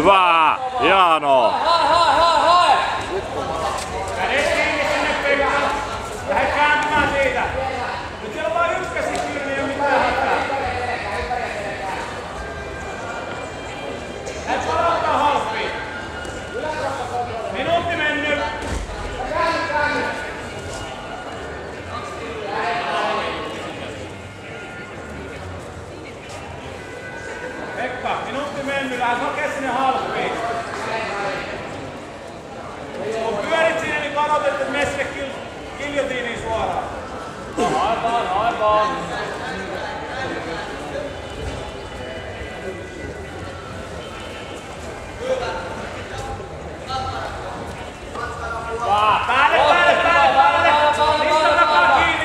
Hyvä! Hienoa! Kädet kiinni sinne Pekka. Lähde kääntymään siitä. Nyt siellä on vain yksi käsi kiinni, ei oo mitään hätää. Lähde palauttaa halppiin. Minuutti mennyt. Pekka, minuutti mennyt. Lähde hakee sinne halppiin. Kun pyörit siinä, niin varoit, että mene sinne giljotiiniin suoraan. Aivan. Päälle!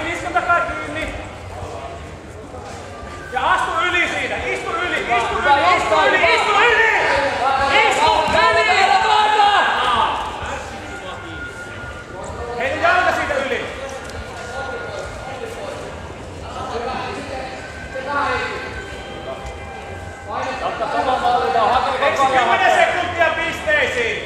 Niskan takaa kiinni. Ja astu yli siitä. Istu yli. Heitä jalka siitä yli. 10 sekuntia pisteisiin.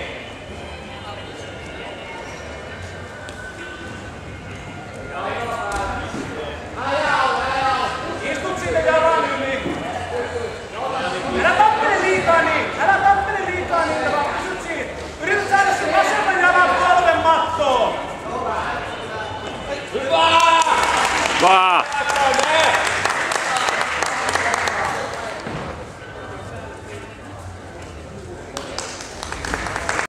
Istut siitä jalan yli. Älä tappele liikaa niitä, vaan pysyt siitä. Yrität saada sen vasemman jalan polven mattoon. Hyvä!